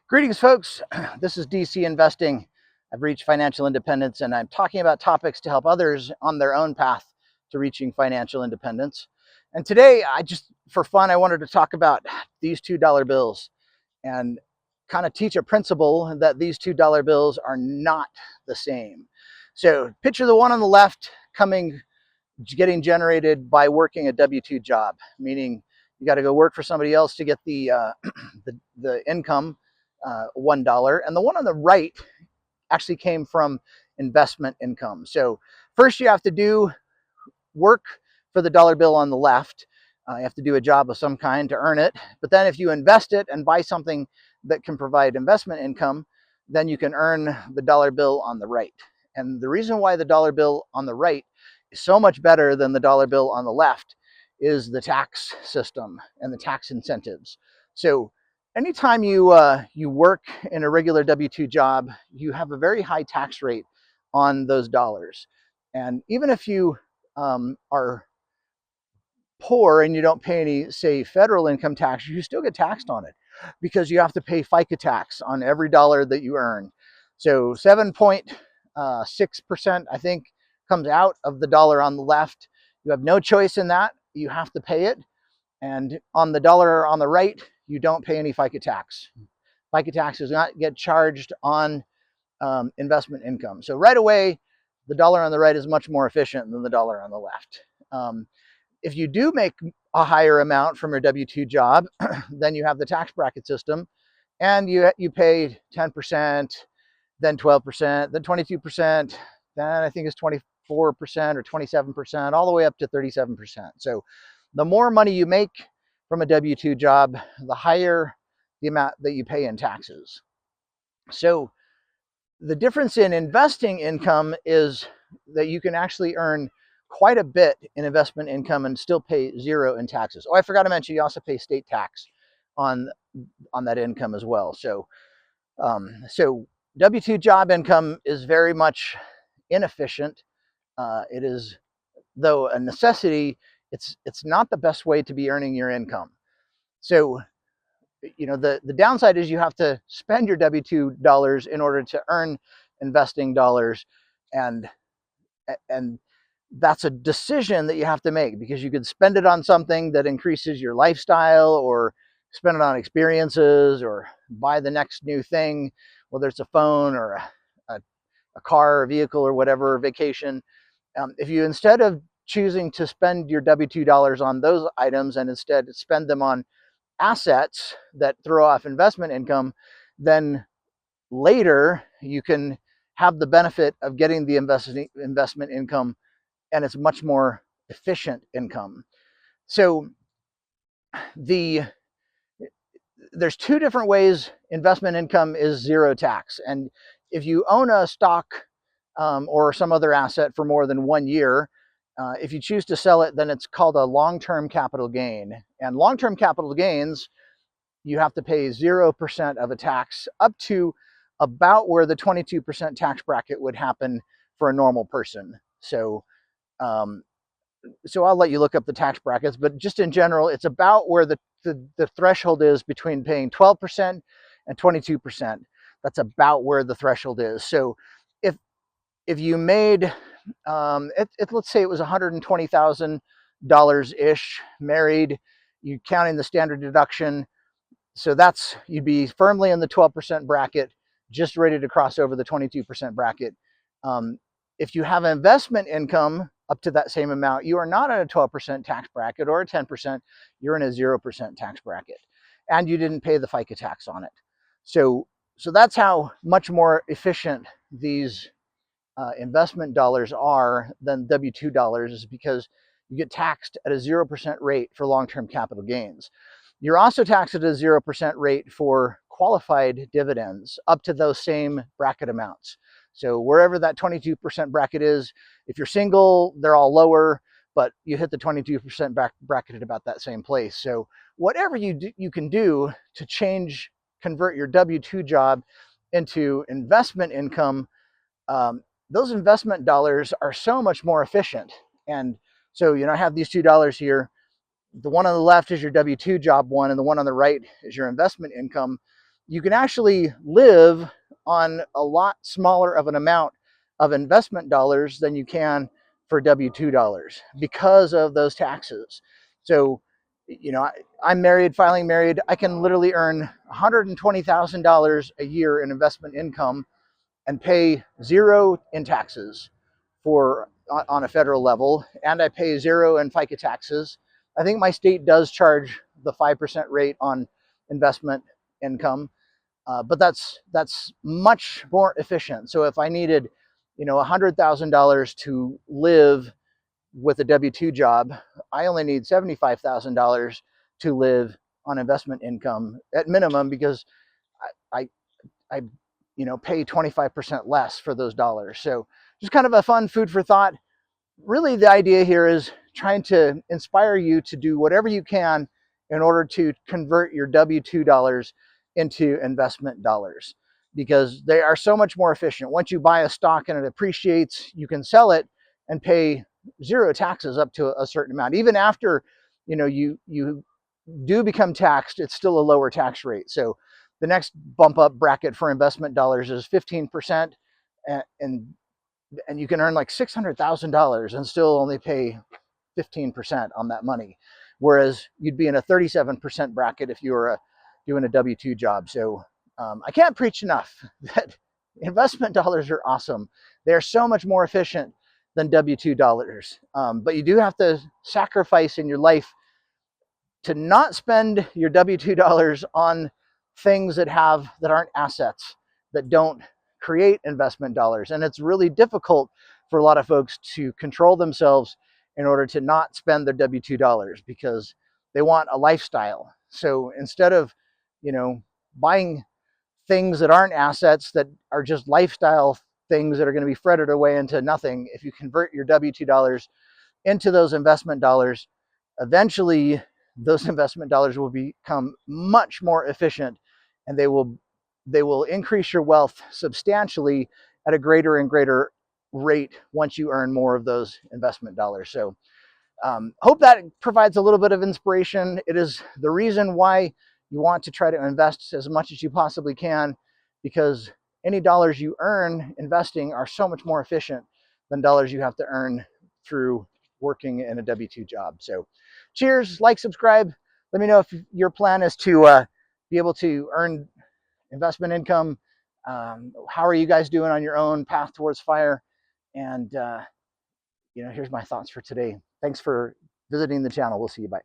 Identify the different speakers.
Speaker 1: Greetings, folks. This is DC Investing. I've reached financial independence, and I'm talking about topics to help others on their own path to reaching financial independence. And today, for fun, I wanted to talk about these $2 bills and kind of teach a principle that these $2 bills are not the same. So picture the one on the left getting generated by working a W-2 job, meaning you got to go work for somebody else to get the income, $1. And the one on the right actually came from investment income. So first you have to do work for the dollar bill on the left. You have to do a job of some kind to earn it. But then if you invest it and buy something that can provide investment income, then you can earn the dollar bill on the right. And the reason why the dollar bill on the right is so much better than the dollar bill on the left is the tax system and the tax incentives. So anytime you work in a regular W-2 job, you have a very high tax rate on those dollars. And even if you are poor and you don't pay any, say, federal income tax, you still get taxed on it because you have to pay FICA tax on every dollar that you earn. So 7.6%, I think, comes out of the dollar on the left. You have no choice in that. You have to pay it. And on the dollar on the right, you don't pay any FICA tax. FICA tax does not get charged on investment income. So right away, the dollar on the right is much more efficient than the dollar on the left. If you do make a higher amount from your W-2 job, then you have the tax bracket system, and you pay 10%, then 12%, then 22%, then I think it's 24% or 27%, all the way up to 37%. So the more money you make from a W-2 job, the higher the amount that you pay in taxes. So the difference in investing income is that you can actually earn quite a bit in investment income and still pay zero in taxes. Oh, I forgot to mention, you also pay state tax on that income as well. So W-2 job income is very much inefficient. It is, though a necessity, it's not the best way to be earning your income. So the downside is you have to spend your W-2 dollars in order to earn investing dollars, and that's a decision that you have to make, because you could spend it on something that increases your lifestyle, or spend it on experiences, or buy the next new thing, whether it's a phone or a car or a vehicle or whatever, vacation. If you, instead of choosing to spend your W-2 dollars on those items and instead spend them on assets that throw off investment income, then later you can have the benefit of getting the investment income, and it's much more efficient income. So there's two different ways investment income is zero tax. And if you own a stock or some other asset for more than 1 year, if you choose to sell it, then it's called a long-term capital gain. And long-term capital gains, you have to pay 0% of a tax up to about where the 22% tax bracket would happen for a normal person. So I'll let you look up the tax brackets, but just in general, it's about where the threshold is between paying 12% and 22%. That's about where the threshold is. So if you made, let's say it was $120,000 ish, married, you counting the standard deduction, so you'd be firmly in the 12% bracket, just ready to cross over the 22% bracket. If you have investment income up to that same amount, you are not in a 12% tax bracket or a 10%, you're in a 0% tax bracket. And you didn't pay the FICA tax on it. So that's how much more efficient these investment dollars are than W-2 dollars, is because you get taxed at a 0% rate for long-term capital gains. You're also taxed at a 0% rate for qualified dividends up to those same bracket amounts. So wherever that 22% bracket is, if you're single, they're all lower, but you hit the 22% bracket at about that same place. So whatever you can do to convert your W-2 job into investment income, those investment dollars are so much more efficient. And so, I have these $2 here. The one on the left is your W-2 job one, and the one on the right is your investment income. you can actually live on a lot smaller of an amount of investment dollars than you can for W-2 dollars because of those taxes. So, I'm married, filing married. I can literally earn $120,000 a year in investment income and pay zero in taxes for on a federal level, and I pay zero in FICA taxes. I think my state does charge the 5% rate on investment income, but that's much more efficient. So if I needed, $100,000 to live with a W-2 job, I only need $75,000 to live on investment income at minimum, because I, I pay 25% less for those dollars. So just kind of a fun food for thought. Really, the idea here is trying to inspire you to do whatever you can in order to convert your W-2 dollars into investment dollars, because they are so much more efficient. Once you buy a stock and it appreciates, you can sell it and pay zero taxes up to a certain amount. Even after you do become taxed, it's still a lower tax rate. So the next bump up bracket for investment dollars is 15%, and you can earn like $600,000 and still only pay 15% on that money, whereas you'd be in a 37% bracket if you were doing a W-2 job. So I can't preach enough that investment dollars are awesome. They're so much more efficient than W-2 dollars, but you do have to sacrifice in your life to not spend your W-2 dollars on things that aren't assets, that don't create investment dollars. And it's really difficult for a lot of folks to control themselves in order to not spend their W-2 dollars, because they want a lifestyle. So instead of, buying things that aren't assets, that are just lifestyle things that are going to be fretted away into nothing, if you convert your W-2 dollars into those investment dollars, eventually those investment dollars will become much more efficient, and they will increase your wealth substantially at a greater and greater rate once you earn more of those investment dollars. So hope that provides a little bit of inspiration. It is the reason why you want to try to invest as much as you possibly can, because any dollars you earn investing are so much more efficient than dollars you have to earn through working in a W-2 job. So cheers, like, subscribe. Let me know if your plan is to be able to earn investment income. How are you guys doing on your own path towards FIRE? And here's my thoughts for today. Thanks for visiting the channel. We'll see you. Bye.